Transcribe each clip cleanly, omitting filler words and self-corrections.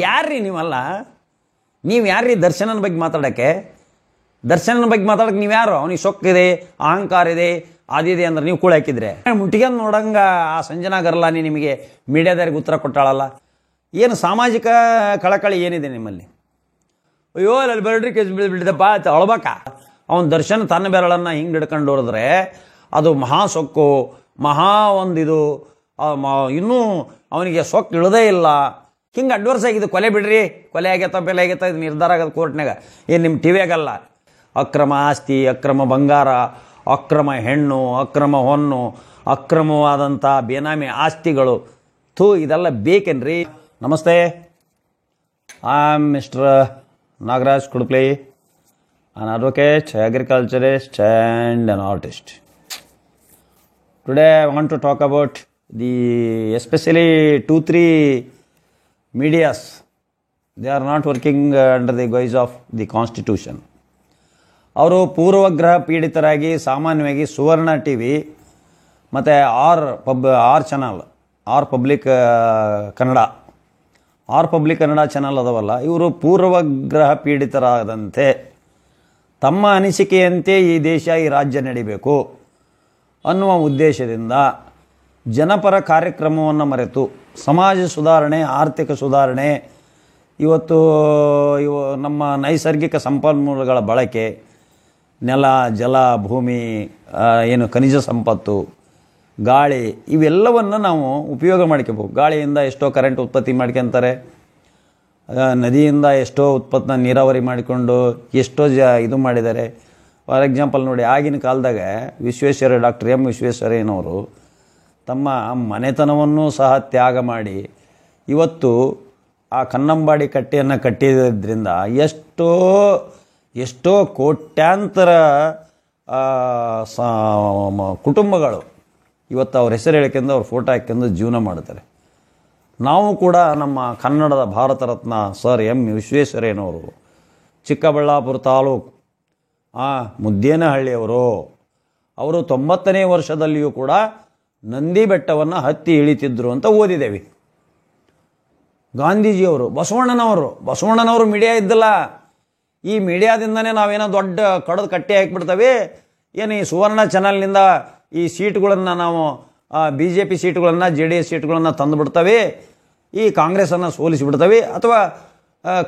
ಯಾರ್ರೀ ನೀವಲ್ಲ? ನೀವು ಯಾರ್ರೀ ದರ್ಶನನ ಬಗ್ಗೆ ಮಾತಾಡೋಕ್ಕೆ? ದರ್ಶನನ ಬಗ್ಗೆ ಮಾತಾಡೋಕ್ಕೆ ನೀವು ಯಾರು? ಅವನಿಗೆ ಸೊಕ್ಕಿದೆ, ಅಹಂಕಾರ ಇದೆ, ಅದಿದೆ ಅಂದ್ರೆ ನೀವು ಕೂಡ ಹಾಕಿದ್ರೆ ಮುಟ್ಟಿಗೆಂದು ನೋಡಂಗೆ ಆ ಸಂಜನಾ ಗರ್ಲಾನಿ ನಿಮಗೆ ಮೀಡಿಯಾದವ್ರಿಗೆ ಉತ್ತರ ಕೊಟ್ಟಾಳಲ್ಲ. ಏನು ಸಾಮಾಜಿಕ ಕಳಕಳಿ ಏನಿದೆ ನಿಮ್ಮಲ್ಲಿ? ಅಯ್ಯೋ ಅಲ್ಲಿ ಬೆರಡ್ರಿ ಕೇಸ್ ಬಿಟ್ಟಿದ್ದಪ್ಪ ಅಳ್ಬೇಕ. ಅವನ ದರ್ಶನ ತನ್ನ ಬೆರಳನ್ನು ಹಿಂಗೆ ಹಿಡ್ಕೊಂಡು ಹೊರದ್ರೆ ಅದು ಮಹಾ ಸೊಕ್ಕು, ಮಹಾ ಒಂದಿದು, ಇನ್ನೂ ಅವನಿಗೆ ಸೊಕ್ಕು ಇಳದೇ ಇಲ್ಲ. ಹಿಂಗೆ ಅಡ್ವರ್ಸ್ ಆಗಿದೆ. ಕೊಲೆ ಬಿಡ್ರಿ, ಕೊಲೆ ಆಗೈತ ಬೆಲೆ ಆಗೈತ, ಇದು ನಿರ್ಧಾರ ಆಗೋದು ಕೋರ್ಟ್ನಾಗ, ಏನು ನಿಮ್ಮ ಟಿವಿಯಾಗಲ್ಲ. ಅಕ್ರಮ ಆಸ್ತಿ, ಅಕ್ರಮ ಬಂಗಾರ, ಅಕ್ರಮ ಹೆಣ್ಣು, ಅಕ್ರಮ ಹೊನ್ನು, ಅಕ್ರಮವಾದಂಥ ಬೇನಾಮಿ ಆಸ್ತಿಗಳು, ಇದೆಲ್ಲ ಬೇಕೇನ್ರಿ? ನಮಸ್ತೆ, I am mister Nagaraj Kudupli, an advocate, agriculturist and an artist. Today I want to talk about especially 2-3 medias. They are not working under the guise of the constitution. ಅವರು ಪೂರ್ವಗ್ರಹ ಪೀಡಿತರಾಗಿ ಸಾಮಾನ್ಯವಾಗಿ ಸುವರ್ಣ ಟಿವಿ ಮತ್ತು R channel, Republic Kannada channel ಅದವಲ್ಲ, ಇವರು ಪೂರ್ವಗ್ರಹ ಪೀಡಿತರಾದಂತೆ ತಮ್ಮ ಅನಿಸಿಕೆಯಂತೆ ಈ ದೇಶ, ಈ ರಾಜ್ಯ ನಡಿಬೇಕು ಅನ್ನುವ ಉದ್ದೇಶದಿಂದ ಜನಪರ ಕಾರ್ಯಕ್ರಮವನ್ನು ಮರೆತು ಸಮಾಜ ಸುಧಾರಣೆ, ಆರ್ಥಿಕ ಸುಧಾರಣೆ, ಇವತ್ತು ನಮ್ಮ ನೈಸರ್ಗಿಕ ಸಂಪನ್ಮೂಲಗಳ ಬಳಕೆ, ನೆಲ, ಜಲ, ಭೂಮಿ, ಏನು ಖನಿಜ ಸಂಪತ್ತು, ಗಾಳಿ, ಇವೆಲ್ಲವನ್ನು ನಾವು ಉಪಯೋಗ ಮಾಡ್ಕೋಬೇಕು. ಗಾಳಿಯಿಂದ ಎಷ್ಟೋ ಕರೆಂಟ್ ಉತ್ಪತ್ತಿ ಮಾಡ್ಕೊತಾರೆ, ನದಿಯಿಂದ ಎಷ್ಟೋ ಉತ್ಪತ್ತಿನ ನೀರಾವರಿ ಮಾಡಿಕೊಂಡು ಎಷ್ಟೋ ಇದು ಮಾಡಿದ್ದಾರೆ. ಫಾರ್ ಎಕ್ಸಾಂಪಲ್ ನೋಡಿ, ಆಗಿನ ಕಾಲದಾಗ ಡಾಕ್ಟರ್ ಎಂ ವಿಶ್ವೇಶ್ವರಯ್ಯನವರು ತಮ್ಮ ಮನೆತನವನ್ನು ಸಹ ತ್ಯಾಗ ಮಾಡಿ ಇವತ್ತು ಆ ಕನ್ನಂಬಾಡಿ ಕಟ್ಟೆಯನ್ನು ಕಟ್ಟಿದ್ರಿಂದ ಎಷ್ಟೋ ಕೋಟ್ಯಾಂತರ ಕುಟುಂಬಗಳು ಇವತ್ತು ಅವ್ರ ಹೆಸರು ಹೇಳ್ಕೊಂಡು ಅವ್ರ ಫೋಟೋ ಹಾಕ್ಕೊಂಡು ಜೀವನ ಮಾಡ್ತಾರೆ. ನಾವು ಕೂಡ ನಮ್ಮ ಕನ್ನಡದ ಭಾರತ ರತ್ನ ಸರ್ ಎಂ ವಿಶ್ವೇಶ್ವರಯ್ಯನವರು ಚಿಕ್ಕಬಳ್ಳಾಪುರ ತಾಲೂಕು ಮುದ್ದೇನಹಳ್ಳಿಯವರು, ಅವರು 90ನೇ ವರ್ಷದಲ್ಲಿಯೂ ಕೂಡ ನಂದಿ ಬೆಟ್ಟವನ್ನು ಹತ್ತಿ ಇಳಿತಿದ್ರು ಅಂತ ಓದಿದ್ದೇವೆ. ಗಾಂಧೀಜಿಯವರು, ಬಸವಣ್ಣನವರು ಮೀಡಿಯಾ ಇದ್ದಿಲ್ಲ. ಈ ಮೀಡಿಯಾದಿಂದನೇ ನಾವೇನೋ ದೊಡ್ಡ ಕಡದು ಕಟ್ಟಿ ಹಾಕಿಬಿಡ್ತೇವೆ. ಏನು ಈ ಸುವರ್ಣ ಚಾನಲ್ನಿಂದ ಈ ಸೀಟ್ಗಳನ್ನು ನಾವು BJP ಸೀಟ್ಗಳನ್ನು, JDS ಸೀಟ್ಗಳನ್ನು ತಂದುಬಿಡ್ತವೆ, ಈ ಕಾಂಗ್ರೆಸ್ಸನ್ನು ಸೋಲಿಸಿಬಿಡ್ತವೆ, ಅಥವಾ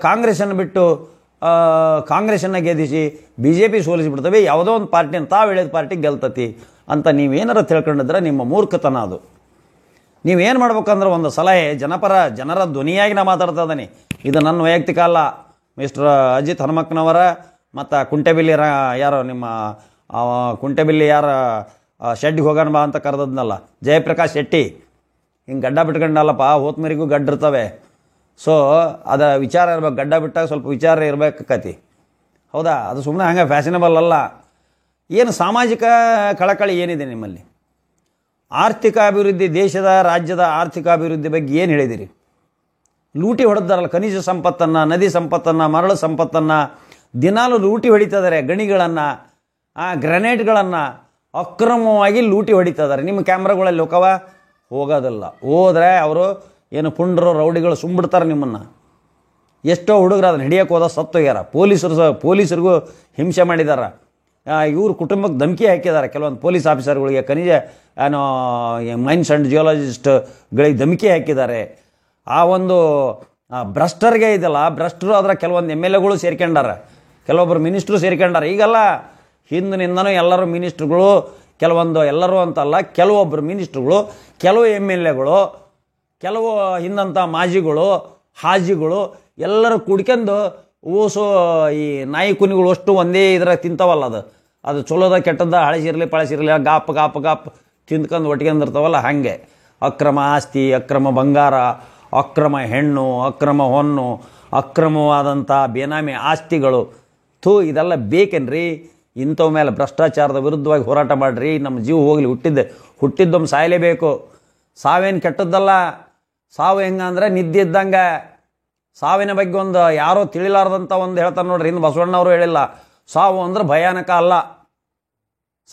ಕಾಂಗ್ರೆಸ್ಸನ್ನು ಬಿಟ್ಟು ಕಾಂಗ್ರೆಸ್ಸನ್ನು ಗೆದ್ದಿಸಿ BJP ಸೋಲಿಸಿಬಿಡ್ತವೆ, ಯಾವುದೋ ಒಂದು ಪಾರ್ಟಿಯನ್ನು ತಾವು ಹೇಳಿದ ಪಾರ್ಟಿ ಗೆಲ್ತತಿ ಅಂತ ನೀವೇನಾರ ತಿಳ್ಕೊಂಡಿದ್ರೆ ನಿಮ್ಮ ಮೂರ್ಖತನ ಅದು. ನೀವೇನು ಮಾಡ್ಬೇಕಂದ್ರೆ ಒಂದು ಸಲಹೆ, ಜನರ ಧ್ವನಿಯಾಗಿ ನಾ ಮಾತಾಡ್ತಾ ಇದ್ದೀನಿ. ಇದು ನನ್ನ ವೈಯಕ್ತಿಕ ಅಲ್ಲ. ಮಿಸ್ಟರ್ ಅಜಿತ್ ಹನುಮಕ್ಕನವರ ಮತ್ತು ಕುಂಟೆಬಿಲ್ಲಿ ಯಾರೋ ನಿಮ್ಮ ಕುಂಟೆಬಿಲ್ಲಿ ಶೆಡ್ಡಿಗೆ ಹೋಗೋಣ ಬಾ ಅಂತ ಕರೆದದ್ನಲ್ಲ, ಜಯಪ್ರಕಾಶ್ ಶೆಟ್ಟಿ, ಹಿಂಗೆ ಗಡ್ಡ ಬಿಟ್ಕೊಂಡಲ್ಲಪ್ಪ, ಹೋತ್ಮರಿಗೂ ಗಡ್ಡ ಇರ್ತವೆ. ಸೊ ಅದು ವಿಚಾರ ಇರ್ಬೇಕು, ಗಡ್ಡ ಬಿಟ್ಟಾಗ ಸ್ವಲ್ಪ ವಿಚಾರ ಇರಬೇಕಾಕತಿ, ಹೌದಾ? ಅದು ಸುಮ್ಮನೆ ಹಂಗೆ ಫ್ಯಾಷನಬಲ್ ಅಲ್ಲ. ಏನು ಸಾಮಾಜಿಕ ಕಳಕಳಿ ಏನಿದೆ ನಿಮ್ಮಲ್ಲಿ? ಆರ್ಥಿಕ ಅಭಿವೃದ್ಧಿ, ದೇಶದ ರಾಜ್ಯದ ಆರ್ಥಿಕ ಅಭಿವೃದ್ಧಿ ಬಗ್ಗೆ ಏನು ಹೇಳಿದಿರಿ? ಲೂಟಿ ಹೊಡೆದಾರಲ್ಲ, ಖನಿಜ ಸಂಪತ್ತನ್ನು, ನದಿ ಸಂಪತ್ತನ್ನು, ಮರಳು ಸಂಪತ್ತನ್ನು ದಿನಾಲು ಲೂಟಿ ಹೊಡಿತಿದ್ದಾರೆ. ಗಣಿಗಳನ್ನು, ಗ್ರೆನೇಡ್ಗಳನ್ನು ಅಕ್ರಮವಾಗಿ ಲೂಟಿ ಹೊಡಿತಾ ಇದ್ದಾರೆ. ನಿಮ್ಮ ಕ್ಯಾಮ್ರಾಗಳಲ್ಲಿ ಹೋಗೋದಿಲ್ಲ. ಹೋದರೆ ಅವರು ಏನು ಪುಂಡ್ರು, ರೌಡಿಗಳು ಸುಂಬಿಡ್ತಾರೆ ನಿಮ್ಮನ್ನು. ಎಷ್ಟೋ ಹುಡುಗರು ಅದನ್ನು ಹಿಡಿಯೋಕೆ ಹೋದ ಸತ್ತೋಗ್ಯಾರ. ಪೊಲೀಸರಿಗೂ ಹಿಂಸೆ ಮಾಡಿದ್ದಾರೆ. ಇವ್ರ ಕುಟುಂಬಕ್ಕೆ ಧಮಕಿ ಹಾಕಿದ್ದಾರೆ ಕೆಲವೊಂದು ಪೊಲೀಸ್ ಆಫೀಸರ್ಗಳಿಗೆ, ಖನಿಜ ಮೈನ್ಸ್ ಆ್ಯಂಡ್ ಜಿಯೋಲಜಿಸ್ಟ್ಗಳಿಗೆ ಧಮಕಿ ಹಾಕಿದ್ದಾರೆ. ಆ ಒಂದು ಭ್ರಷ್ಟರಿಗೆ ಇದೆಲ್ಲ, ಭ್ರಷ್ಟರು ಅದರ ಕೆಲವೊಂದು MLAಗಳು ಸೇರ್ಕೊಂಡಾರ, ಕೆಲವೊಬ್ಬರು ಮಿನಿಸ್ಟ್ರು ಸೇರ್ಕೊಂಡಾರ. ಈಗಲ್ಲ, ಹಿಂದಿನಿಂದನೂ ಎಲ್ಲರೂ ಮಿನಿಸ್ಟ್ರುಗಳು, ಕೆಲವೊಂದು, ಎಲ್ಲರೂ ಅಂತಲ್ಲ, ಕೆಲವೊಬ್ಬರು ಮಿನಿಸ್ಟ್ರುಗಳು, ಕೆಲವು MLAಗಳು, ಕೆಲವು ಹಿಂದಂಥ ಮಾಜಿಗಳು, ಹಾಜಿಗಳು ಎಲ್ಲರೂ ಕುಡ್ಕೊಂಡು ಓಸು ಈ ನಾಯಿ ಕುನಿಗಳು ಅಷ್ಟು ಒಂದೇ ಇದ್ರಾಗ ತಿಂತಾವಲ್ಲ, ಅದು ಚಲೋದ ಕೆಟ್ಟದ, ಹಳಸಿರಲಿ ಪಳಸಿರಲಿ ಗಾಪ್ ತಿಂದ್ಕೊಂಡು ಒಟ್ಕೊಂಡಿರ್ತಾವಲ್ಲ, ಹಾಗೆ ಅಕ್ರಮ ಆಸ್ತಿ, ಅಕ್ರಮ ಬಂಗಾರ, ಅಕ್ರಮ ಹೆಣ್ಣು, ಅಕ್ರಮ ಹೊನ್ನು, ಅಕ್ರಮವಾದಂಥ ಬೇನಾಮಿ ಆಸ್ತಿಗಳು, ಇದೆಲ್ಲ ಬೇಕೇನ್ರಿ? ಇಂಥವ ಮೇಲೆ ಭ್ರಷ್ಟಾಚಾರದ ವಿರುದ್ಧವಾಗಿ ಹೋರಾಟ ಮಾಡಿರಿ. ನಮ್ಮ ಜೀವ ಹೋಗಲಿ, ಹುಟ್ಟಿದ್ದೊಮ್ಮೆ ಸಾಯಲೇಬೇಕು. ಸಾವೇನು ಕೆಟ್ಟದ್ದಲ್ಲ. ಸಾವು ಹೆಂಗಂದ್ರೆ ನಿದ್ದೆ ಇದ್ದಂಗೆ. ಸಾವಿನ ಬಗ್ಗೆ ಒಂದು ಯಾರೋ ತಿಳಿಲಾರ್ದಂಥ ಒಂದು ಹೇಳ್ತಾರೆ ನೋಡ್ರಿ, ಇನ್ನು ಬಸವಣ್ಣವರು ಹೇಳಿಲ್ಲ, ಸಾವು ಅಂದ್ರೆ ಭಯಾನಕ ಅಲ್ಲ.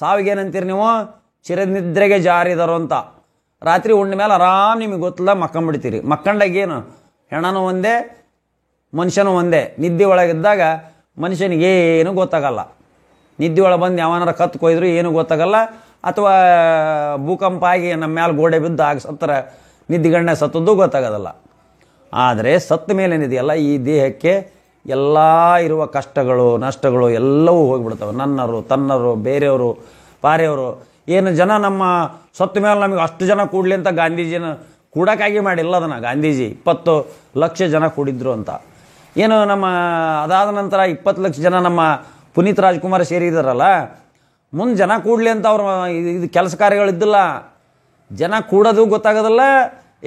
ಸಾವಿಗೇನಂತೀರಿ ನೀವು? ಚಿರನಿದ್ರೆಗೆ ಜಾರಿದರು ಅಂತ. ರಾತ್ರಿ ಉಂಡ ಮೇಲೆ ಆರಾಮ್ ನಿಮಗೆ ಗೊತ್ತಿಲ್ಲ ಮಕ್ಕಂಬಿಡ್ತೀರಿ. ಮಕ್ಕಂಡಾಗ ಏನು ಹೆಣನೂ ಒಂದೇ, ಮನುಷ್ಯನೂ ಒಂದೇ. ನಿದ್ದೆ ಒಳಗಿದ್ದಾಗ ಮನುಷ್ಯನಿಗೆ ಏನೂ ಗೊತ್ತಾಗಲ್ಲ. ನಿದ್ದೆ ಒಳಗೆ ಬಂದು ಯಾವನಾರ ಕತ್ತು ಕೊಯ್ದ್ರು ಏನೂ ಗೊತ್ತಾಗಲ್ಲ. ಅಥವಾ ಭೂಕಂಪ ಆಗಿ ನಮ್ಮ ಮ್ಯಾಲೆ ಗೋಡೆ ಬಿದ್ದು ಆಗ ಸತ್ತರ ನಿದ್ದೆಗಣ್ಣೆ ಸತ್ತದ್ದು ಗೊತ್ತಾಗೋದಲ್ಲ. ಆದರೆ ಸತ್ತ ಮೇಲೇನಿದೆಯಲ್ಲ, ಈ ದೇಹಕ್ಕೆ ಎಲ್ಲ ಇರುವ ಕಷ್ಟಗಳು ನಷ್ಟಗಳು ಎಲ್ಲವೂ ಹೋಗಿಬಿಡ್ತವೆ. ನನ್ನರು ತನ್ನರು ಬೇರೆಯವರು ಪಾರೆಯವರು ಏನು ಜನ ನಮ್ಮ ಸತ್ತ ಮೇಲೆ ನಮಗೆ ಅಷ್ಟು ಜನ ಕೂಡಲಿ ಅಂತ ಗಾಂಧೀಜಿನ ಕೂಡಕ್ಕಾಗಿ ಮಾಡಿಲ್ಲ. ಅದನ್ನು ಗಾಂಧೀಜಿ 20 ಲಕ್ಷ ಜನ ಕೂಡಿದ್ರು ಅಂತ. ಏನು ನಮ್ಮ ಅದಾದ ನಂತರ 20 ಲಕ್ಷ ಜನ ನಮ್ಮ ಪುನೀತ್ ರಾಜ್ಕುಮಾರ್ ಸೇರಿದಾರಲ್ಲ, ಮುಂದೆ ಜನ ಕೂಡಲಿ ಅಂತ ಅವ್ರು ಇದು ಕೆಲಸ ಕಾರ್ಯಗಳಿದ್ದಿಲ್ಲ. ಜನ ಕೂಡೋದು ಗೊತ್ತಾಗೋದಿಲ್ಲ,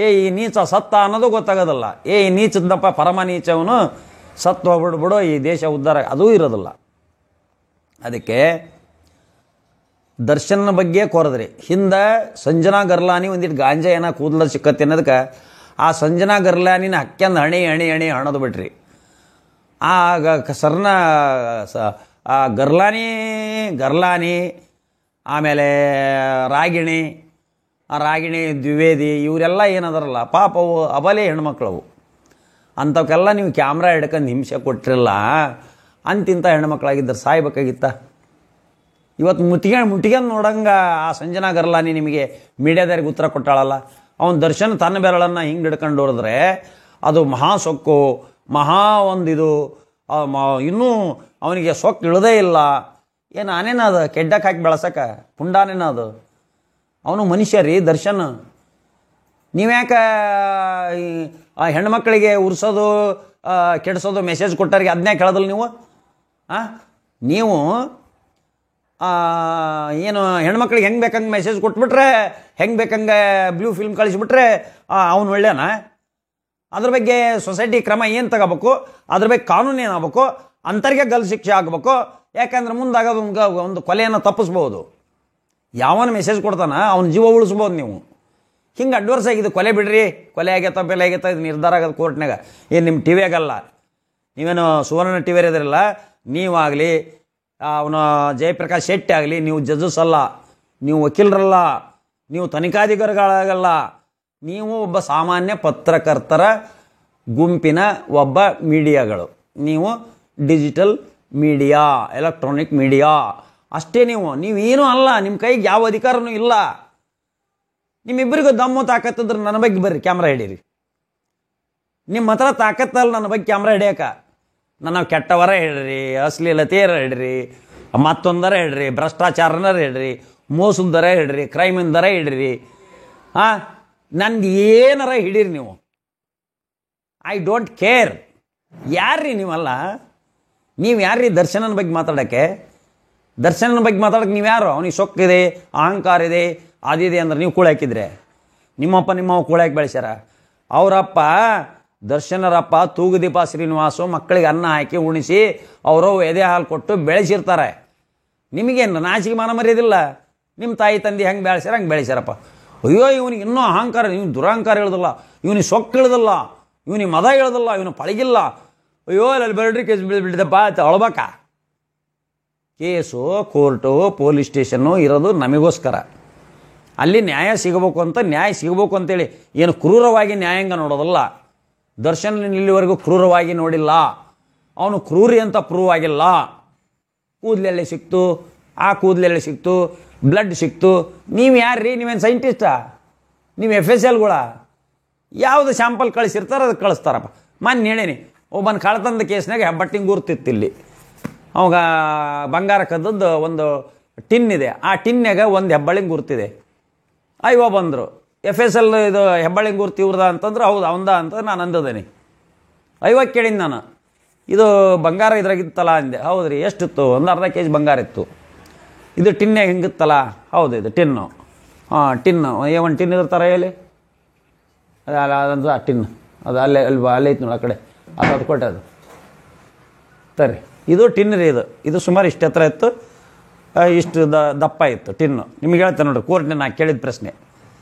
ಈ ನೀಚ ಸತ್ತ ಅನ್ನೋದು ಗೊತ್ತಾಗೋದಿಲ್ಲ. ಈ ನೀಚದಪ್ಪ ಪರಮ ನೀಚವನು ಸತ್ತು ಹೋಗ್ಬಿಡ್ಬಿಡು, ಈ ದೇಶ ಉದ್ಧಾರ ಅದೂ ಇರೋದಿಲ್ಲ. ಅದಕ್ಕೆ ದರ್ಶನ ಬಗ್ಗೆ ಕೊರದ್ರಿ. ಹಿಂದೆ ಸಂಜನಾ ಗರ್ಲಾನಿ ಒಂದಿಟ್ಟು ಗಾಂಜಾ ಏನೋ ಕೂದಲ ಸಿಕ್ಕತ್ತೆ ಅನ್ನೋದಕ್ಕೆ ಆ ಸಂಜನಾ ಗರ್ಲಾನಿನ ಹಕ್ಕೆಂದು ಹಣೆ ಹಣದು ಬಿಟ್ರಿ. ಆ ಸರ್ನ ಗರ್ಲಾನಿ ಆಮೇಲೆ ರಾಗಿಣಿ ದ್ವಿವೇದಿ ಇವರೆಲ್ಲ ಏನದಾರಲ್ಲ ಪಾಪ ಅವು ಅಬಲೆ ಹೆಣ್ಮಕ್ಳವು. ಅಂಥವಕ್ಕೆಲ್ಲ ನೀವು ಕ್ಯಾಮ್ರಾ ಹಿಡ್ಕೊಂಡು ಹಿಂಸೆ ಕೊಟ್ಟಿರಲ್ಲ. ಅಂತಿಂಥ ಹೆಣ್ಮಕ್ಳಾಗಿದ್ದರೆ ಸಾಯ್ಬೇಕಾಗಿತ್ತ. ಇವತ್ತು ಮುಟ್ಟಿಗೆ ನೋಡಂಗೆ ಆ ಸಂಜನಾ ಗರ್ಲಾನಿ ನಿಮಗೆ ಮೀಡಿಯಾದವ್ರಿಗೆ ಉತ್ತರ ಕೊಟ್ಟಾಳಲ್ಲ. ಅವನು ದರ್ಶನ್ ತನ್ನ ಬೆರಳನ್ನು ಹಿಂಗೆ ಹಿಡ್ಕೊಂಡು ಹೊಡೆದ್ರೆ ಅದು ಮಹಾ ಸೊಕ್ಕು, ಮಹಾ ಒಂದಿದು, ಇನ್ನೂ ಅವನಿಗೆ ಸೊಕ್ಕು ಇಳದೇ ಇಲ್ಲ. ಏನು ನಾನೇನದು ಕೆಡ್ಡಕ್ಕೆ ಹಾಕಿ ಬೆಳೆಸಕ್ಕೆ ಪುಂಡಾನೇನದು. ಅವನು ಮನುಷ್ಯ ರೀ ದರ್ಶನ್. ನೀವ್ಯಾಕೆ ಆ ಹೆಣ್ಮಕ್ಳಿಗೆ ಉರ್ಸೋದು ಕೆಡಿಸೋದು ಮೆಸೇಜ್ ಕೊಟ್ಟವ್ರಿಗೆ ಅದನ್ನೇ ಕೇಳೋದಿಲ್ಲ ನೀವು? ನೀವು ಏನು ಹೆಣ್ಮಕ್ಳಿಗೆ ಹೆಂಗೆ ಬೇಕಂಗೆ ಮೆಸೇಜ್ ಕೊಟ್ಬಿಟ್ರೆ, ಹೆಂಗೆ ಬೇಕಂಗೆ ಬ್ಲೂ ಫಿಲ್ಮ್ ಕಳಿಸ್ಬಿಟ್ರೆ ಅವನು ಒಳ್ಳೆಯನ? ಅದ್ರ ಬಗ್ಗೆ ಸೊಸೈಟಿ ಕ್ರಮ ಏನು ತಗೋಬೇಕು, ಅದ್ರ ಬಗ್ಗೆ ಕಾನೂನು ಏನಾಗಬೇಕು, ಅಂಥವ್ರಿಗೆ ಗಲ್ ಶಿಕ್ಷೆ ಆಗಬೇಕು. ಯಾಕಂದ್ರೆ ಮುಂದಾಗೋದು ಒಂದು ಕೊಲೆಯನ್ನು ತಪ್ಪಿಸ್ಬೋದು. ಯಾವನ ಮೆಸೇಜ್ ಕೊಡ್ತಾನ ಅವನ ಜೀವ ಉಳಿಸ್ಬೋದು ನೀವು. ಹಿಂಗೆ ಅಡ್ವರ್ಸ್ ಆಗಿದೆ, ಕೊಲೆ ಬಿಡ್ರಿ, ಕೊಲೆ ಆಗೈತ ಬೆಲೆ ಆಗೈತ, ಇದು ನಿರ್ಧಾರ ಆಗೋದು ಕೋರ್ಟ್ನಾಗ. ಏನು ನಿಮ್ಮ ಟಿ ವಿಯಾಗಲ್ಲ, ನೀವೇನು ಸುವರ್ಣ ಟಿ ವಿ ಇದ್ರಲ್ಲ, ನೀವಾಗಲಿ ಅವನು ಜಯಪ್ರಕಾಶ್ ಶೆಟ್ಟಿ ಆಗಲಿ, ನೀವು ಜಡ್ಜಸ್ ಅಲ್ಲ, ನೀವು ವಕೀಲರಲ್ಲ, ನೀವು ತನಿಖಾಧಿಕಾರಿಗಳಾಗಲ್ಲ, ನೀವು ಒಬ್ಬ ಸಾಮಾನ್ಯ ಪತ್ರಕರ್ತರ ಗುಂಪಿನ ಒಬ್ಬ ಮೀಡಿಯಾಗಳು. ನೀವು ಡಿಜಿಟಲ್ ಮೀಡಿಯಾ, ಎಲೆಕ್ಟ್ರಾನಿಕ್ ಮೀಡಿಯಾ ಅಷ್ಟೇ. ನೀವೇನೂ ಅಲ್ಲ, ನಿಮ್ಮ ಕೈಗೆ ಯಾವ ಅಧಿಕಾರನೂ ಇಲ್ಲ. ನಿಮ್ಮಿಬ್ಬರಿಗೂ ದಮ್ಮು ತಾಕತ್ತಿದ್ರೆ ನನ್ನ ಬಗ್ಗೆ ಬರ್ರಿ ಕ್ಯಾಮ್ರಾ ಹಿಡೀರಿ. ನಿಮ್ಮ ಹತ್ರ ತಾಕತ್ತಲ್ಲ ನನ್ನ ಬಗ್ಗೆ ಕ್ಯಾಮ್ರಾ ಹಿಡಿಯೋಕೆ. ನನ್ನ ಕೆಟ್ಟವರ ಹೇಳ್ರಿ, ಅಶ್ಲೀಲತೆಯರ ಹೇಳ್ರಿ, ಮತ್ತೊಂದರ ಹೇಳ್ರಿ, ಭ್ರಷ್ಟಾಚಾರನರ ಹೇಳ್ರಿ, ಮೋಸದರ ಹೇಳ್ರಿ, ಕ್ರೈಮಿಂದರ ಹಿಡ್ರಿ. ನನಗೆ ಏನಾರ ಹಿಡೀರಿ ನೀವು. I don't care. ಯಾರ್ರೀ ನೀವಲ್ಲ? ನೀವು ಯಾರ್ರೀ ದರ್ಶನನ ಬಗ್ಗೆ ಮಾತಾಡೋಕ್ಕೆ? ದರ್ಶನನ ಬಗ್ಗೆ ಮಾತಾಡೋಕ್ಕೆ ನೀವು ಯಾರು? ಅವನಿಗೆ ಸೊಕ್ಕಿದೆ, ಅಹಂಕಾರ ಇದೆ, ಅದಿದೆ ಅಂದ್ರೆ ನೀವು ಕೂಳೆ ಹಾಕಿದ್ರೆ ನಿಮ್ಮಪ್ಪ ನಿಮ್ಮವ್ವ ಕೂಳೆ ಹಾಕಿ ಬೆಳೆಸ್ಯಾರ. ಅವರಪ್ಪ ದರ್ಶನರಪ್ಪ ತೂಗುದೀಪ ಶ್ರೀನಿವಾಸು ಮಕ್ಕಳಿಗೆ ಅನ್ನ ಹಾಕಿ ಉಣಿಸಿ ಅವರು ಎದೆ ಹಾಲು ಕೊಟ್ಟು ಬೆಳೆಸಿರ್ತಾರೆ. ನಿಮಗೇನು ನಾಚಿಕೆ ಮಾನ ಮರ್ಯಾದಿಲ್ಲ? ನಿಮ್ಮ ತಾಯಿ ತಂದೆ ಹೆಂಗೆ ಬೆಳೆಸ್ಯಾರ ಹಂಗೆ ಬೆಳೆಸ್ಯಾರಪ್ಪ. ಅಯ್ಯೋ ಇವನಿಗೆ ಇನ್ನೂ ಅಹಂಕಾರ, ಇವನು ದುರಹಂಕಾರ ಇಳ್ದಲ್ಲ, ಇವನಿಗೆ ಸೊಕ್ಕು ಇಳ್ದಲ್ಲ, ಇವನಿಗೆ ಮದ ಇಳ್ದಲ್ಲ, ಇವನು ಪಳಗಿಲ್ಲ. ಅಯ್ಯೋ ಅಲ್ಲಿ ಬೆರಡ್ರಿ ಕೇಸ್ ಬಿಡ್ದಪ್ಪ ಅಂತ ಅಳ್ಬೇಕಾ? ಕೇಸು ಕೋರ್ಟು ಪೊಲೀಸ್ ಸ್ಟೇಷನ್ನು ಇರೋದು ನಮಗೋಸ್ಕರ. ಅಲ್ಲಿ ನ್ಯಾಯ ಸಿಗಬೇಕು ಅಂತೇಳಿ ಏನು ಕ್ರೂರವಾಗಿ ನ್ಯಾಯಾಂಗ ನೋಡೋದಲ್ಲ. ದರ್ಶನ್ ಇಲ್ಲಿವರೆಗೂ ಕ್ರೂರವಾಗಿ ನೋಡಿಲ್ಲ. ಅವನು ಕ್ರೂರಿ ಅಂತ ಪ್ರೂವ್ ಆಗಿಲ್ಲ. ಕೂದಲೆಲ್ಲಿ ಸಿಕ್ತು, ಆ ಕೂದಲೆಲ್ಲಿ ಸಿಕ್ತು, ಬ್ಲಡ್ ಸಿಕ್ತು. ನೀವು ಯಾರ್ರೀ? ನೀವೇನು ಸೈಂಟಿಸ್ಟಾ? ನೀವು FSLಗಳ ಯಾವುದು ಸ್ಯಾಂಪಲ್ ಕಳಿಸಿರ್ತಾರೆ ಅದಕ್ಕೆ ಕಳಿಸ್ತಾರಪ್ಪ. ಮೊನ್ನೆ ಹೇಳೀನಿ, ಒಬ್ಬನ ಕಳ್ತಂದ ಕೇಸ್ನಾಗ ಹೆಬ್ಬಟ್ಟಿಂಗ್ ಗುರ್ತಿತ್ತಿಲ್ಲಿ. ಅವಾಗ ಬಂಗಾರ ಕದ್ದದ್ದು ಒಂದು ಟಿನ್ ಇದೆ, ಆ ಟಿನ್ಯಾಗ ಒಂದು ಹೆಬ್ಬಳ್ಳಿಂಗ್ ಗುರ್ತಿದೆ. ಅಯ್ಯೋ ಬಂದರು FSL ಇದು ಹೆಬ್ಬಳ್ಳಿಂಗ್ ಗುರ್ತು ಇವ್ರದ ಅಂತಂದ್ರೆ ಹೌದು ಅವಂದ ಅಂತ ನಾನು ಅಂದದೇನೆ. ಅಯ್ಯೋ ಕೇಳಿನಿ ನಾನು, ಇದು ಬಂಗಾರ ಇದ್ರಾಗಿತ್ತಲ್ಲ ಅಂದೆ. ಹೌದು ರೀ, ಎಷ್ಟಿತ್ತು? ಒಂದು ಅರ್ಧ kg ಬಂಗಾರ ಇತ್ತು. ಇದು ಟಿನ್ಯಾಗ ಹಿಂಗಿತ್ತಲ್ಲ? ಹೌದು ಇದು ಟಿನ್ನು. ಟಿನ್ನು ಒಂದು ಟಿನ್ ಇರ್ತಾರೆ ಹೇಳಿ, ಅದಂತ ಆ ಟಿನ್ ಅದು ಅಲ್ಲೇ ಅಲ್ಲೇ ಐತೆ ನೋಡಿ, ಆ ಕಡೆ ಅದು ಕೊಟ್ಟೆ ಅದು ಸರಿ. ಇದು ಟಿನ್ ರೀ. ಇದು ಸುಮಾರು ಇಷ್ಟು ಎತ್ತರ ಇತ್ತು, ಇಷ್ಟು ದಪ್ಪ ಇತ್ತು ಟಿನ್ನು. ನಿಮಗೆ ಹೇಳ್ತೇನೆ ನೋಡಿರಿ, ಕೋರ್ಟ್ನ ನಾನು ಕೇಳಿದ ಪ್ರಶ್ನೆ.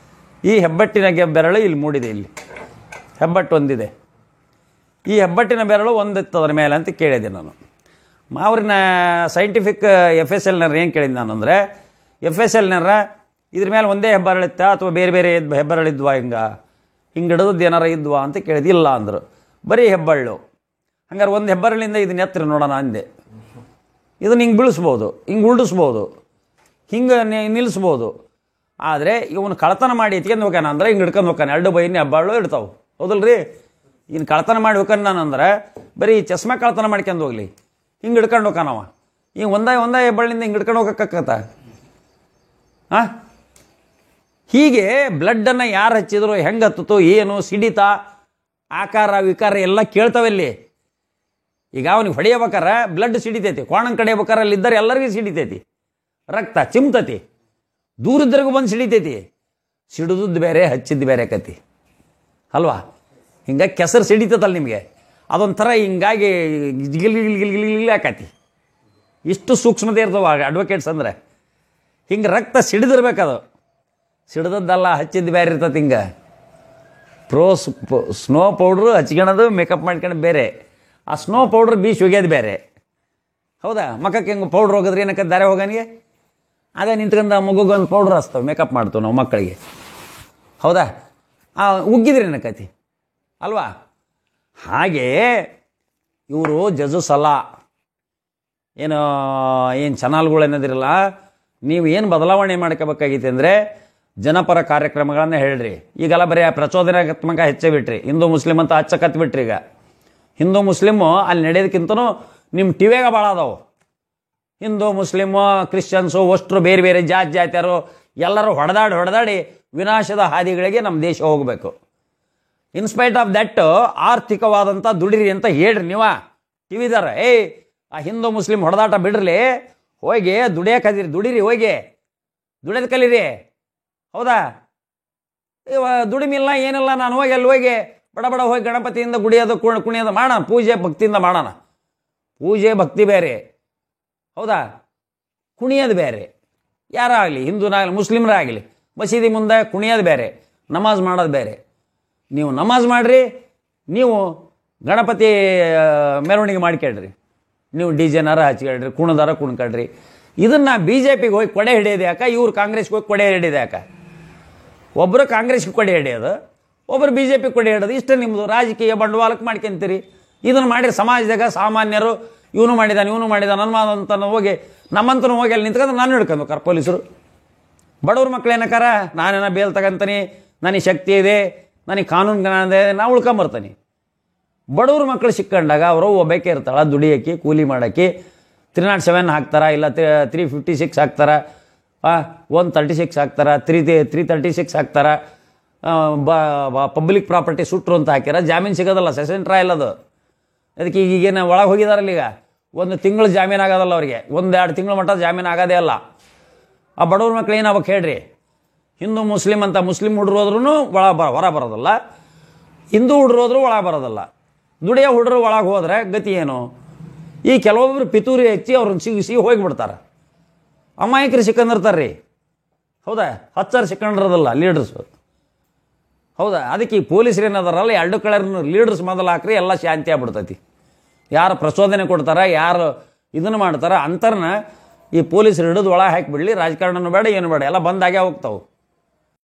ಈ ಹೆಬ್ಬಟ್ಟಿನಾಗೆ ಬೆರಳು ಇಲ್ಲಿ ಮೂಡಿದೆ, ಇಲ್ಲಿ ಹೆಬ್ಬಟ್ಟು ಒಂದಿದೆ. ಈ ಹೆಬ್ಬಟ್ಟಿನ ಬೆರಳು ಒಂದಿತ್ತು ಅದರ ಮೇಲೆ ಅಂತ ಕೇಳಿದೆ ನಾನು. ಅವ್ರನ್ನ ಸೈಂಟಿಫಿಕ್ FSLನವ್ರು ಏನು ಕೇಳಿದ್ದು ನಾನು ಅಂದರೆ, FSLನವ್ರ ಇದ್ರ ಮೇಲೆ ಒಂದೇ ಹೆಬ್ಬರಳಿತ್ತ ಅಥವಾ ಬೇರೆ ಬೇರೆ ಹೆಬ್ಬರಳಿದ್ವಾ, ಹಿಂಗೆ ಹಿಡಿದದ್ದು ಏನಾರ ಇದ್ವಾ ಅಂತ ಕೇಳಿದ್ದು. ಇಲ್ಲ ಅಂದರು, ಬರೀ ಹೆಬ್ಬಳ್ಳು. ಹಂಗಾರೆ ಒಂದು ಹೆಬ್ಬರಳಿಂದ ಇದನ್ನ ಎತ್ತರ ನೋಡೋಣ ಅಂದೆ. ಇದನ್ನು ಹಿಂಗೆ ಬೀಳಿಸ್ಬೋದು, ಹಿಂಗೆ ಉಲ್ಡಿಸ್ಬೋದು, ಹಿಂಗೆ ನಿಲ್ಲಿಸ್ಬೋದು. ಆದರೆ ಇವನು ಕಳ್ತನ ಮಾಡಿ ಎತ್ಕೊಂಡು ಹೋಗ್ಯಾನ ಅಂದ್ರೆ ಹಿಂಗೆ ಹಿಡ್ಕೊಂಡು ಹೋಗ್ತಾನೆ. 2 ಬೈನಿ ಹೆಬ್ಬಾಳು ಇಡ್ತಾವೆ, ಹೌದಲ್ರಿ? ಇನ್ನು ಕಳ್ತನ ಮಾಡಿ ಹೋಗ್ತಾನೆ ನಾನಂದ್ರೆ ಬರೀ ಚಸ್ಮಾ ಕಳ್ತನ ಮಾಡ್ಕೊಂಡು ಹೋಗ್ಲಿ, ಹಿಂಗೆ ಹಿಡ್ಕೊಂಡು ಹೋಗ್ತಾನವ. ಹಿಂಗೆ ಒಂದೇ ಹೆಬ್ಬಾಳಿಂದ ಹಿಂಗೆ ಹಿಡ್ಕೊಂಡು ಹೋಗಕ್ಕತ್ತ. ಹಾಂ, ಹೀಗೆ ಬ್ಲಡ್ಡನ್ನು ಯಾರು ಹಚ್ಚಿದ್ರು, ಹೆಂಗೆ ಹತ್ತಿತು, ಏನು ಸಿಡಿತ, ಆಕಾರ ವಿಕಾರ ಎಲ್ಲ ಕೇಳ್ತಾವಲ್ಲಿ. ಈಗ ಅವನಿಗೆ ಹೊಡೆಯಬೇಕಾರೆ ಬ್ಲಡ್ ಸಿಡಿತೈತಿ, ಕೋಣಂಗೆ ಕಡಿಯಬೇಕಾರೆ ಅಲ್ಲಿದ್ದರೆ ಎಲ್ಲರಿಗೂ ಸಿಡಿತೈತಿ, ರಕ್ತ ಚಿಮ್ತತಿ, ದೂರದ್ರಿಗೂ ಬಂದು ಸಿಡಿತೈತಿ. ಸಿಡಿದದ್ದು ಬೇರೆ, ಹಚ್ಚಿದ್ದು ಬೇರೆ ಕತಿ ಅಲ್ವಾ? ಹಿಂಗಾಗಿ ಕೆಸರು ಸಿಡಿತೈತಲ್ಲ ನಿಮಗೆ, ಅದೊಂಥರ ಹಿಂಗಾಗಿ ಗಿಲ್ಗಿಲ್ ಆಕತಿ. ಇಷ್ಟು ಸೂಕ್ಷ್ಮತೆ ಇರ್ತವೆ ಅಡ್ವೊಕೇಟ್ಸ್ ಅಂದರೆ. ಹಿಂಗೆ ರಕ್ತ ಸಿಡಿದಿರ್ಬೇಕದು, ಸಿಡಿದದ್ದಲ್ಲ, ಹಚ್ಚಿದ್ದು ಬೇರೆ ಇರ್ತದೆ. ಹಿಂಗೆ ಸ್ನೋ ಪೌಡ್ರು ಹಚ್ಕೊಳೋದು, ಮೇಕಪ್ ಮಾಡ್ಕೊಂಡು ಬೇರೆ, ಆ ಸ್ನೋ ಪೌಡ್ರ್ ಬೀಚ್ ಒಗ್ಯೋದು ಬೇರೆ. ಹೌದಾ? ಮಕ್ಕಕ್ಕೆ ಹಿಂಗೆ ಪೌಡ್ರ್ ಹೋಗಿದ್ರೆ ಏನಕ್ಕೆ ದಾರೆ ಹೋಗೋನಿಗೆ ಅದೇ ನಿಂತ್ಕೊಂಡು ಮಗುಗೆ ಒಂದು ಪೌಡ್ರ್ ಹಚ್ತವೆ, ಮೇಕಪ್ ಮಾಡ್ತೇವೆ ನಾವು ಮಕ್ಕಳಿಗೆ. ಹೌದಾ? ಉಗ್ಗಿದ್ರೆ ಏನಕ್ಕತಿ ಅಲ್ವಾ? ಹಾಗೇ ಇವರು ಜಜಸ್ ಅಲ್ಲ, ಏನು ಚಾನಲ್ಗಳು ಏನದಿರಲ್ಲ. ನೀವು ಏನು ಬದಲಾವಣೆ ಮಾಡ್ಕೋಬೇಕಾಗಿತ್ತು ಅಂದರೆ ಜನಪರ ಕಾರ್ಯಕ್ರಮಗಳನ್ನು ಹೇಳ್ರಿ. ಈಗೆಲ್ಲ ಬರೀ ಪ್ರಚೋದನಾತ್ಮಕ ಹೆಚ್ಚೇ ಬಿಟ್ರಿ, ಹಿಂದೂ ಮುಸ್ಲಿಂ ಅಂತ ಹಚ್ಚಕತ್ಬಿಟ್ರಿ. ಈಗ ಹಿಂದೂ ಮುಸ್ಲಿಮು ಅಲ್ಲಿ ನಡೆಯೋದಕ್ಕಿಂತನೂ ನಿಮ್ಮ ಟಿವಿಯಾಗ ಭಾಳ ಅದಾವು. ಹಿಂದೂ ಮುಸ್ಲಿಮು ಕ್ರಿಶ್ಚಿಯನ್ಸು ಅಷ್ಟರು ಬೇರೆ ಬೇರೆ ಜಾತಿಯರು ಎಲ್ಲರೂ ಹೊಡೆದಾಡಿ ವಿನಾಶದ ಹಾದಿಗಳಿಗೆ ನಮ್ಮ ದೇಶ ಹೋಗಬೇಕು. ಇನ್ಸ್ಪೈಟ್ ಆಫ್ ದಟ್ ಆರ್ಥಿಕವಾದಂಥ ದುಡಿರಿ ಅಂತ ಹೇಳ್ರಿ ನೀವು ಟಿವಿದಾರ. ಆ ಹಿಂದೂ ಮುಸ್ಲಿಂ ಹೊಡೆದಾಟ ಬಿಡ್ರಲಿ, ಹೋಗಿ ದುಡಿಯೋಕೆ ದುಡಿರಿ, ಹೋಗಿ ದುಡಿಯೋದು ಕಲೀರಿ. ಹೌದಾ? ದುಡಿಮಿಲ್ಲ ಏನಿಲ್ಲ, ನಾನು ಹೋಗಿ ಅಲ್ಲಿ ಹೋಗಿ ಬಡ ಹೋಗಿ ಗಣಪತಿಯಿಂದ ಗುಡಿಯೋದು ಕುಣಿಯೋದು ಮಾಡೋಣ, ಪೂಜೆ ಭಕ್ತಿಯಿಂದ ಮಾಡೋಣ. ಪೂಜೆ ಭಕ್ತಿ ಬೇರೆ, ಹೌದಾ? ಕುಣಿಯೋದು ಬೇರೆ. ಯಾರಾಗಲಿ, ಹಿಂದೂನಾಗಲಿ ಮುಸ್ಲಿಮ್ರಾಗಲಿ, ಮಸೀದಿ ಮುಂದೆ ಕುಣಿಯೋದು ಬೇರೆ, ನಮಾಜ್ ಮಾಡೋದು ಬೇರೆ. ನೀವು ನಮಾಜ್ ಮಾಡಿರಿ, ನೀವು ಗಣಪತಿ ಮೆರವಣಿಗೆ ಮಾಡ್ಕೊಳ್ರಿ, ನೀವು ಡಿಜೆನಾರ ಹಚ್ಕೊಳ್ರಿ, ಕುಣದಾರ ಕುಣ್ಕೊಳ್ರಿ. ಇದನ್ನು BJPಗೆ ಹೋಗಿ ಕೊಡೆ ಹಿಡಿಯೋದು ಯಾಕೆ, ಇವ್ರು ಕಾಂಗ್ರೆಸ್ಗೆ ಹೋಗಿ ಕೊಡೆ ಹಿಡಿಯೋದು ಯಾಕೆ? ಒಬ್ಬರು ಕಾಂಗ್ರೆಸ್ಗೆ ಕೊಡೆ ಹಿಡಿಯೋದು, ಒಬ್ಬರು BJP ಕೊಡೆ ಹಿಡೋದು, ಇಷ್ಟೇ ನಿಮ್ಮದು ರಾಜಕೀಯ ಬಂಡವಾಳಕ್ಕೆ ಮಾಡ್ಕೊಂತೀರಿ. ಇದನ್ನು ಮಾಡಿರಿ ಸಮಾಜದಾಗ ಸಾಮಾನ್ಯರು, ಇವನು ಮಾಡಿದಾನೆ ಅಂತ ಹೋಗಿ ನಮ್ಮಂತನೂ ಹೋಗಿ ಅಲ್ಲಿ ನಿಂತ್ಕೊಂಡು ನಾನು ಹಿಡ್ಕೊಂಡು ಹೋಗ್ತಾರೆ ಪೊಲೀಸರು. ಬಡವ್ರ ಮಕ್ಳು ಏನಕ್ಕಾರ, ನಾನೇನ ಬೇಲ್ ತಗೊಂತೀನಿ, ನನಗೆ ಶಕ್ತಿ ಇದೆ, ನನಗೆ ಕಾನೂನು ಜ್ಞಾನ ಇದೆ, ನಾವು ಉಳ್ಕೊಂಬರ್ತೀನಿ. ಬಡವ್ರ ಮಕ್ಕಳು ಸಿಕ್ಕಂಡಾಗ ಅವರು ಒಬ್ಬಾಕೆ ಇರ್ತಾಳೆ ದುಡಿಯೋಕ್ಕೆ, ಕೂಲಿ ಮಾಡೋಕ್ಕೆ. 307 ಹಾಕ್ತಾರ, ಇಲ್ಲ 356 ಹಾಕ್ತಾರ, 136 ಹಾಕ್ತಾರ, 336 ಹಾಕ್ತಾರ. ಪಬ್ಲಿಕ್ ಪ್ರಾಪರ್ಟಿ ಸುಟ್ರು ಅಂತ ಹಾಕ್ಯಾರ, ಜಾಮೀನು ಸಿಗೋದಲ್ಲ, ಸೆಷನ್ ಟ್ರಯಲ್ ಅದು. ಅದಕ್ಕೆ ಈಗೇನು ಒಳಗೆ ಹೋಗಿದಾರಲ್ಲ, ಈಗ 1 ತಿಂಗಳು ಜಾಮೀನು ಆಗೋದಲ್ಲ ಅವ್ರಿಗೆ, 1-2 ತಿಂಗಳು ಮಟ್ಟ ಜಾಮೀನು ಆಗೋದೇ ಅಲ್ಲ. ಆ ಬಡವ್ರ ಮಕ್ಳು ಏನು ಅವಾಗ ಹೇಳ್ರಿ, ಹಿಂದೂ ಮುಸ್ಲಿಂ ಅಂತ ಮುಸ್ಲಿಂ ಹುಡ್ರು ಹೋದ್ರೂ ಹೊರ ಬರೋದಲ್ಲ, ಹಿಂದೂ ಹುಡ್ರು ಹೋದ್ರೂ ಒಳಗೆ ಬರೋದಲ್ಲ. ದುಡಿಯೋ ಹುಡ್ರು ಒಳಗೆ ಹೋದ್ರೆ ಗತಿ ಏನು? ಈ ಕೆಲವೊಬ್ಬರು ಪಿತೂರಿ ಹಚ್ಚಿ ಅವ್ರನ್ನ ಸಿಗಿಸಿ ಹೋಗಿಬಿಡ್ತಾರೆ. ಅಮಾಯಕರು ಸಿಕ್ಕಂದಿರ್ತಾರೆ ರೀ, ಹೌದಾ? 10 ಸಾವಿರ ಸಿಕ್ಕಂಡಿರೋದಲ್ಲ ಲೀಡರ್ಸು, ಹೌದಾ? ಅದಕ್ಕೆ ಈ ಪೊಲೀಸರು ಏನದಾರಲ್ಲ, 2 ಕಳರ್ನ ಲೀಡರ್ಸ್ ಮೊದಲು ಹಾಕ್ರಿ, ಎಲ್ಲ ಶಾಂತಿ ಆಗ್ಬಿಡ್ತೈತಿ. ಯಾರು ಪ್ರಚೋದನೆ ಕೊಡ್ತಾರ, ಯಾರು ಇದನ್ನು ಮಾಡ್ತಾರ ಅಂತರ್ನ ಈ ಪೊಲೀಸರು ಹಿಡಿದು ಒಳಗೆ ಹಾಕಿಬಿಡಲಿ. ರಾಜಕಾರಣನೂ ಬೇಡ, ಏನು ಬೇಡ, ಎಲ್ಲ ಬಂದಾಗೆ ಹೋಗ್ತಾವೆ.